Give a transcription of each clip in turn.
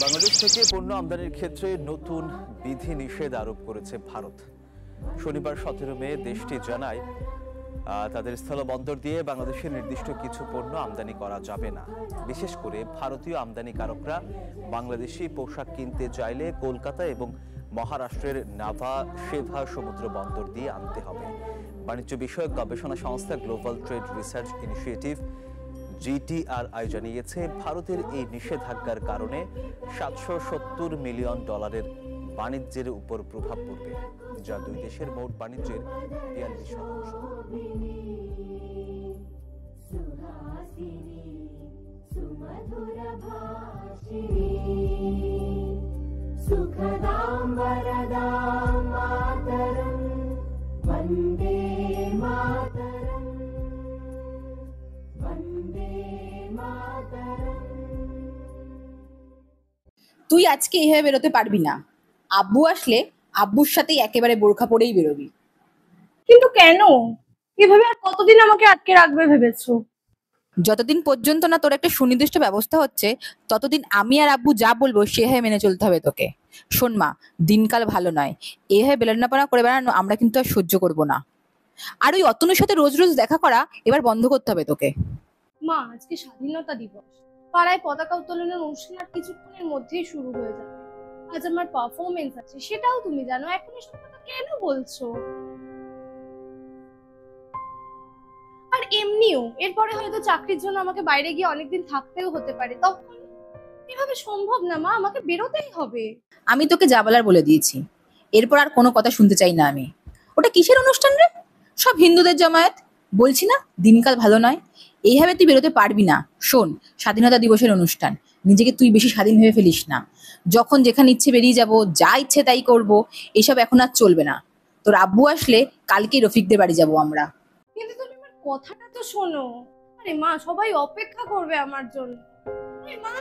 বাংলাদেশ থেকে পণ্য আমদানির ক্ষেত্রে নতুন বিধি নিষেধ আরোপ করেছে ভারত। শনিবার 17 মে দেশটি জানায় তাদের স্থলবন্দর দিয়ে বাংলাদেশের নির্দিষ্ট কিছু পণ্য আমদানি করা যাবে না। বিশেষ করে ভারতীয় আমদানিকারকরা বাংলাদেশি পোশাক কিনতে চাইলে কলকাতা এবং মহারাষ্ট্রের নাভা শেভা সমুদ্র বন্দর দিয়ে আনতে হবে। বাণিজ্য বিষয়ক গবেষণা সংস্থা global trade research initiative GTRI জানিয়েছে, ভারতের এই নিষেধাজ্ঞার কারণে $770 মিলিয়ন বাণিজ্যের উপর প্রভাব পড়বে, যা দুই দেশের মোট বাণিজ্যের 42%। তুই আজকে এইভাবে বেরোতে পারবি না। আব্বু আসলে আব্বুর সাথেই একেবারে বোরখা পরেই বেরোবি। কিন্তু কেন? এভাবে আর কতদিন আমাকে আটকে রাখবে ভেবেছো? যতদিন পর্যন্ত না তোর একটা সুনির্দিষ্ট ব্যবস্থা হচ্ছে, ততদিন আমি আর আব্বু যা বলবো সেভাবে মেনে চলতে হবে তোকে। শোন মা, দিনকাল ভালো নয়, এভাবে বেলনাপনা করে বেড়ানো আমরা কিন্তু আর সহ্য করব না। আর ওই অতনুর সাথে রোজ রোজ দেখা করা এবার বন্ধ করতে হবে তোকে। মা, আজকে স্বাধীনতা দিবস, পাড়ায় পতাকা উত্তোলনের অনুষ্ঠান আর কিছুক্ষণের মধ্যেই শুরু হয়ে যাবে। আজ আমার পারফরমেন্স আছে, সেটাও তুমি জানো, এখন এসব কথা কেন বলছো? আর এমনিও এরপরে হয়তো চাকরির জন্য আমাকে বাইরে গিয়ে অনেকদিন থাকতেও হতে পারে, তখন এভাবে সম্ভব না মা, আমাকে বেরোতেই হবে। আমি তোকে যা বলার বলে দিয়েছি, এরপর আর কোনো কথা শুনতে চাই না আমি। ওটা কিসের অনুষ্ঠান রে? সব হিন্দুদের জমায়েত। বলছি না দিনকাল ভালো নয়, এইভাবে তুই বেরোতে পারবি না। শোন, স্বাধীনতা দিবসের অনুষ্ঠান, নিজেকে তুই বেশি স্বাধীন ভেবে ফেলিস না। যখন যেখানে ইচ্ছে বেরিয়ে যাব, যা ইচ্ছে তাই করব, এসব এখন আর চলবে না। তোর আব্বু আসলে কালকেই রফিকদের বাড়ি যাব আমরা। কিন্তু তুমি আমার কথাটা তো শোনো। আরে মা, সবাই অপেক্ষা করবে আমার জন্য। আরে মা।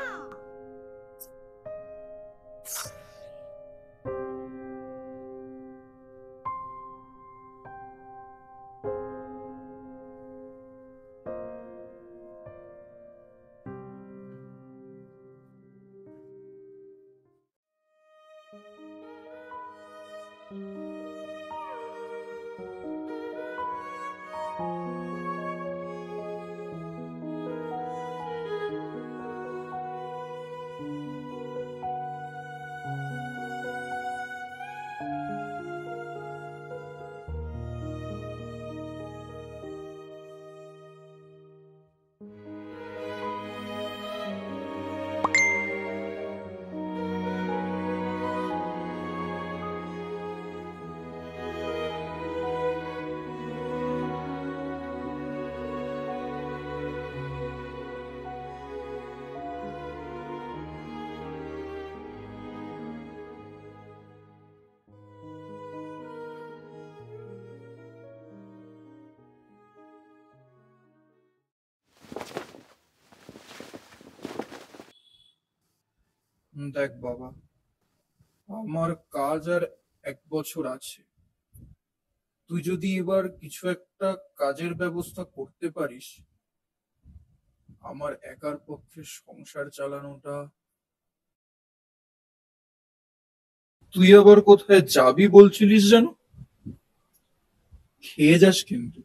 দেখ বাবা, আমার কাজ আর 1 বছর আছে। তুই যদি এবার কিছু একটা কাজের ব্যবস্থা করতে পারিস, আমার একার পক্ষে সংসার চালানোটা। তুই আবার কোথায় যাবি বলছিলিস যেন? খেয়ে যাস কিন্তু।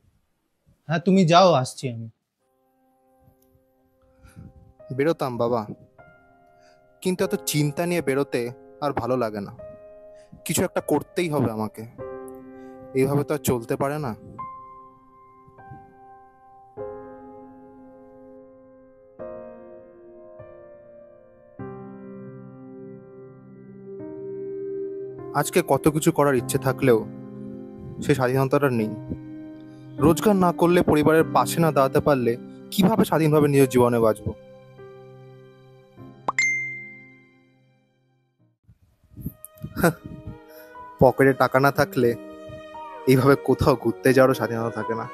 হ্যাঁ তুমি যাও, আসছি আমি। বেরোতাম বাবা, কিন্তু এত চিন্তা নিয়ে বেরোতে আর ভালো লাগে না। কিছু একটা করতেই হবে আমাকে, এইভাবে তো আর চলতে পারে না। আজকে কত কিছু করার ইচ্ছে থাকলেও সেই স্বাধীনতাটা নেই। রোজগার না করলে, পরিবারের পাশে না দাঁড়াতে পারলে কিভাবে স্বাধীনভাবে নিজের জীবনে বাঁচবো? পকেটে টাকা না থাকলে এইভাবে কোথাও ঘুরতে যাওয়ারও স্বাধীনতা থাকে না।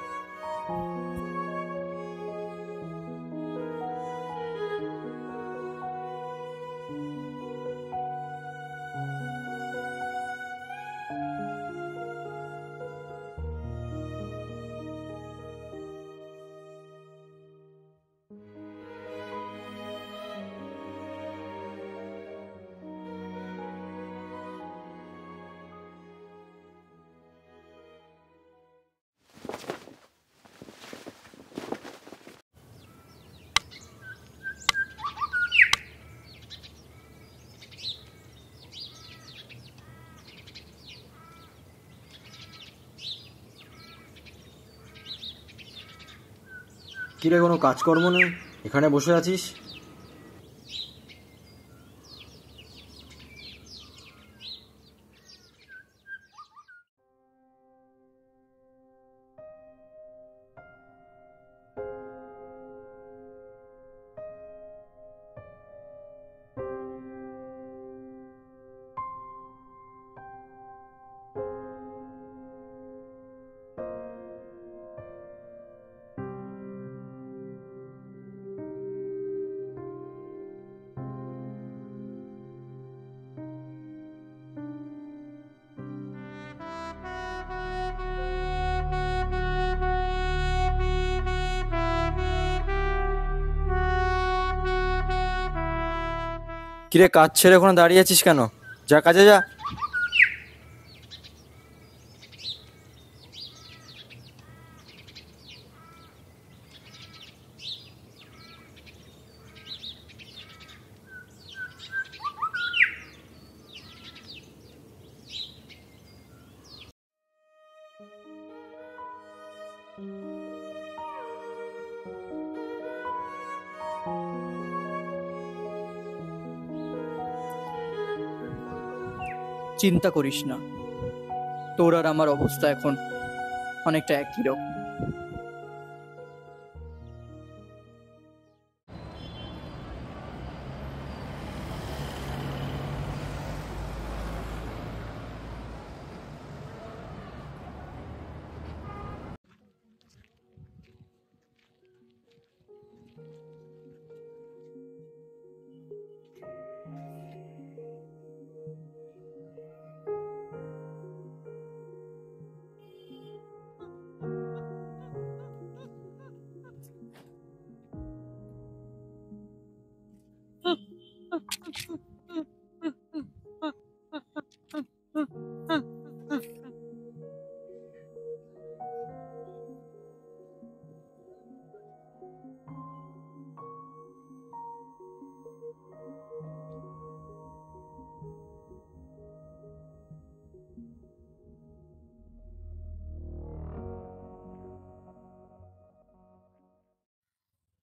কিরে, কোনো কাজকর্ম নেই, এখানে বসে আছিস? কিরে, কাজ ছেড়ে ওখানে দাঁড়িয়ে আছিস কেন? যা কাজে যা। চিন্তা করিস না, তোর আর আমার অবস্থা এখন অনেকটা একই রকম।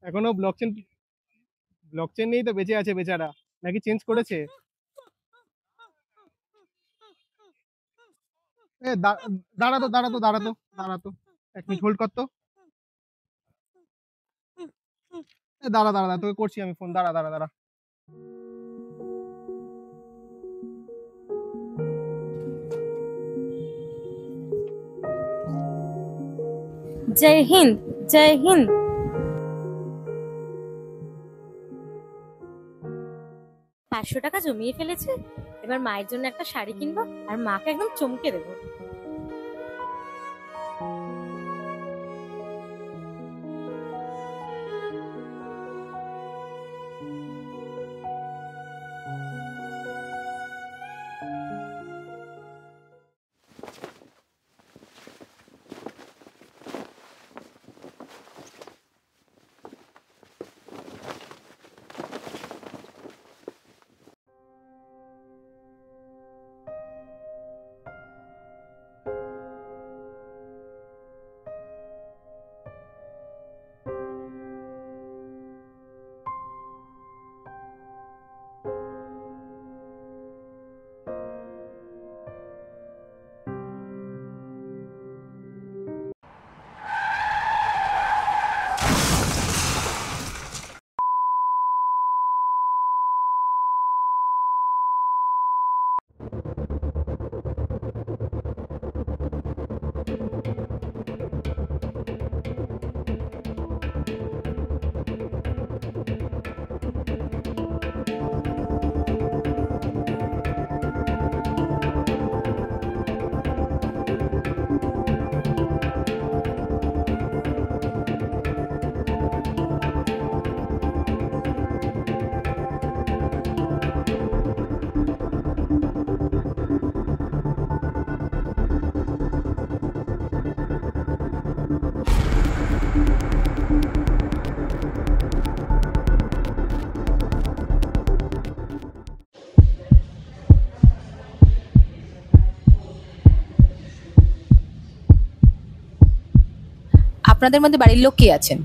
এখনো ব্লকচেন নেই তো বেঁচে আছে বেচারা, নাকি চেঞ্জ করেছে? দাঁড়া তো 1 মিনিট হোল্ড কর তো। দাঁড়া তোকে করছি আমি ফোন, দাঁড়া। জয় হিন্দ, জয় হিন্দ। টাকা জমিয়ে ফেলেছে, এবার মায়ের জন্য একটা শাড়ি কিনবো আর মাকে একদম চমকে দেবো। আপনাদের মধ্যে বাড়ির লোক কে আছেন?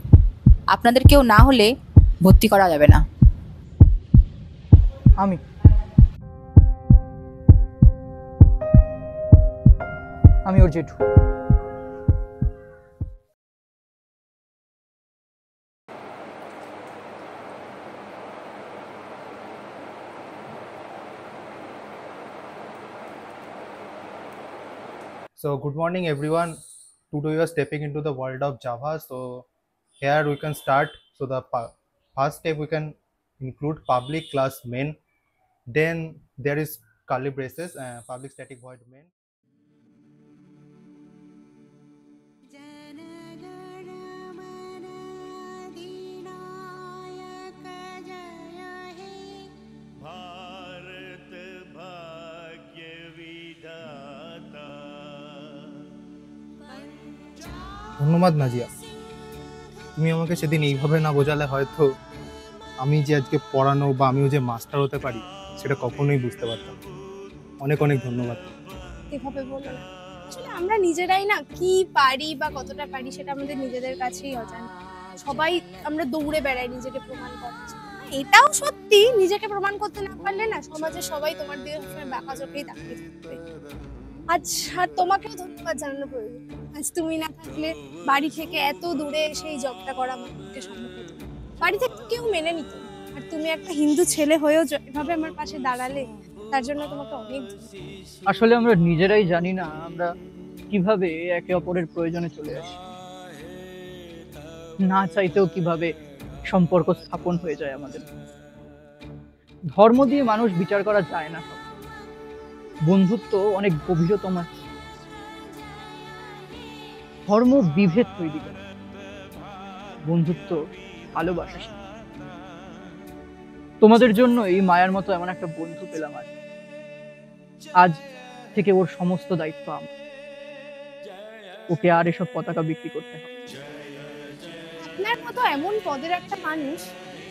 আপনাদের কেউ না হলে ভর্তি করা যাবে না। আমি আমি ওর জেঠু। So good morning everyone. Today we are stepping into the world of Java. So here we can start. So the first step we can include public class main. Then there is curly braces, public static void main. ধন্যবাদ নাজিয়া, তুমি আমাকে সেদিন এইভাবে না বোঝালে হয়তো আমি যে আজকে পড়ানো বা আমিও যে মাস্টার হতে পারি সেটা কখনোই বুঝতে পারতাম। অনেক অনেক ধন্যবাদ। এভাবে বলো না, আসলে আমরা নিজেরাই না কি পারি বা কতটা পারি সেটা আমাদের নিজেদের কাছেই অজানা। সবাই আমরা দৌড়ে বেড়াই নিজেকে প্রমাণ করার জন্য। এটাও সত্যি, নিজেকে প্রমাণ করতে না পারলে না সমাজে সবাই তোমার দিকে সবসময় বাঁকা চোখেই তাকিয়ে থাকবে। আচ্ছা, তোমাকেও ধন্যবাদ জানানো প্রয়োজন। আজ তুমি না থাকলে বাড়ি থেকে এত দূরে এসে এই জবটা করা আমার পক্ষে সম্ভব হতো না। বাড়ি থেকে কেউ মেনে নিত না। আর তুমি একটা হিন্দু ছেলে হয়েও এভাবে আমার পাশে দাঁড়ালে, তার জন্য তোমাকে অনেক ধন্যবাদ। আসলে আমরা নিজেরাই জানি না আমরা কিভাবে একে অপরের প্রয়োজনে চলে আসি, না চাইতেও কিভাবে সম্পর্ক স্থাপন হয়ে যায় আমাদের। ধর্ম দিয়ে মানুষ বিচার করা যায় না। বন্ধুত্ব অনেক গভীরতম। ধর্ম বিভেদ তৈরি করে, বন্ধুত্ব ভালোবাসা। তোমাদের জন্য এই মায়ার মতো এমন একটা বন্ধু পেলাম আজ থেকে ওর সমস্ত দায়িত্ব আমার। ওকে আর এসব পতাকা বিক্রি করতে হবে। আপনার মতো এমন পদের একটা মানুষ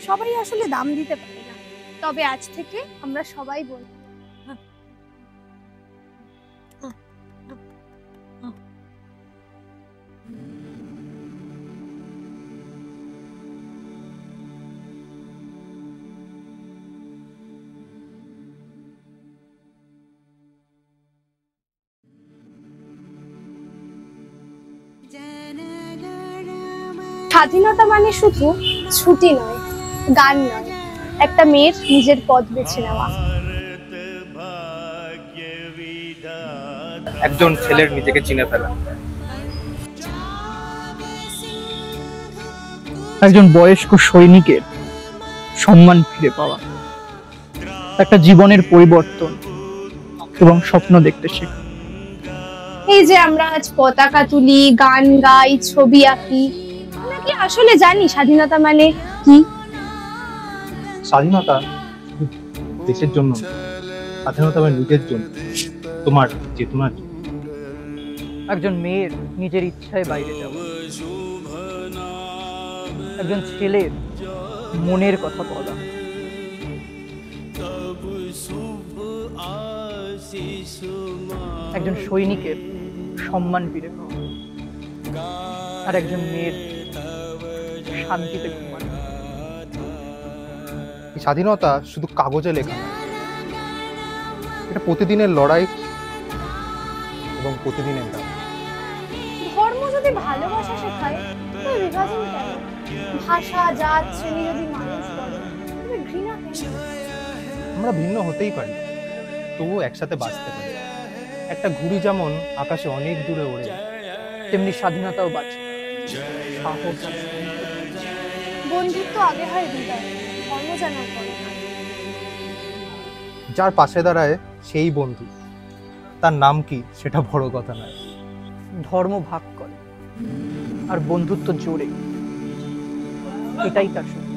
সবাই আসলে দাম দিতে পারে না। তবে আজ থেকে আমরা সবাই বলবো স্বাধীনতা মানে শুধু ছুটি নয়, গান নয়, একটা মেয়ের নিজের পথ বেছে নেওয়া। একজন ছেলের নিজেকে চিনে ফেলা, একজন বয়স্ক সৈনিকের সম্মান ফিরে পাওয়া, একটা জীবনের পরিবর্তন এবং স্বপ্ন দেখতে শেখা। এই যে আমরা আজ পতাকা তুলি, গান গাই, ছবি আঁকি, আমরা কি আসলে জানি স্বাধীনতা মানে কি? স্বাধীনতা দেশের জন্য, স্বাধীনতা মানে নিজের জন্য, তোমার চেতনার জন্য। একজন মেয়ের নিজের ইচ্ছায় বাইরে যাওয়া, একজন ছেলের মনের কথা বলা, একজন সৈনিকের সম্মান ফিরে পাওয়া, আর একজন মেয়ের শান্তিতে ঘুমানো। এই স্বাধীনতা শুধু কাগজে লেখা নয়, এটা প্রতিদিনের লড়াই এবং প্রতিদিনের দাম। ধর্ম যদি ভালোবাসা শেখায় তো বিভাজন কেন? ভাষা, জাত, শ্রেণী যদি মানুষ করে তবে ঘৃণা কেন? আমরা ভিন্ন হতেই পারি, তবুও একসাথে বাঁচতে পারি। একটা ঘুড়ি যেমন আকাশে অনেক দূরে ওড়ে, তেমনি স্বাধীনতাও বাঁচে। সাহস, বন্ধুত্ব আগে হয় হৃদয়, ধর্ম জানার পরে। যার পাশে দাঁড়ায় সেই বন্ধু, তার নাম কি সেটা বড় কথা নয়। ধর্ম ভাগ করে আর বন্ধুত্ব জোড়ে, এটাই তার শক্তি।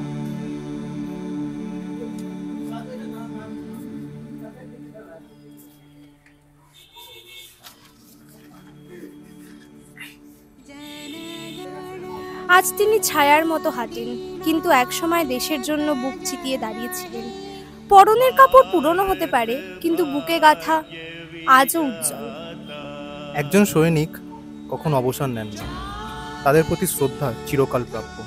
আজ তিনি ছায়ার মতো হাঁটেন, কিন্তু একসময় দেশের জন্য বুক চিতিয়ে দাঁড়িয়েছিলেন। পরনের কাপড় পুরনো হতে পারে, কিন্তু বুকে গাঁথা আজও উজ্জ্বল। একজন সৈনিক কখন অবসর নেন না, তাদের প্রতি শ্রদ্ধা চিরকাল প্রাপ্য।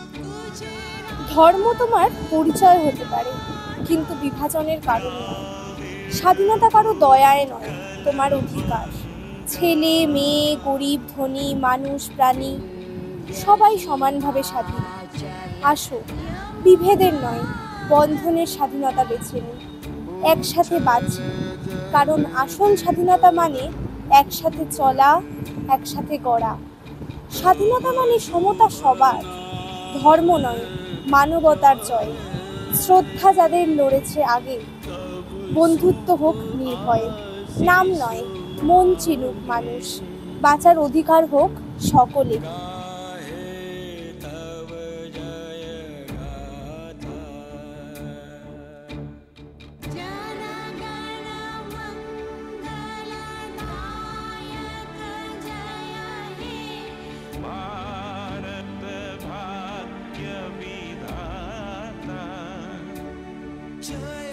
ধর্ম তোমার পরিচয় হতে পারে, কিন্তু বিভাজনের কারণ নয়। স্বাধীনতা কারো দয়ায় নয়, তোমার অধিকার। ছেলে মেয়ে, গরিব ধনী, মানুষ প্রাণী সবাই সমানভাবে স্বাধীন। আসো, বিভেদের নয়, বন্ধনের স্বাধীনতা বেছে নিই। একসাথে বাঁচি, কারণ আসল স্বাধীনতা মানে একসাথে চলা, একসাথে গড়া। স্বাধীনতা মানে সমতা সবার, ধর্ম নয়, মানবতার জয়। শ্রদ্ধা যাদের লড়েছে আগে, বন্ধুত্ব হোক নির্ভয়ে। নাম নয়, মন চিনুক মানুষ, বাঁচার অধিকার হোক সকলের। भारत भाग्य विधाता जय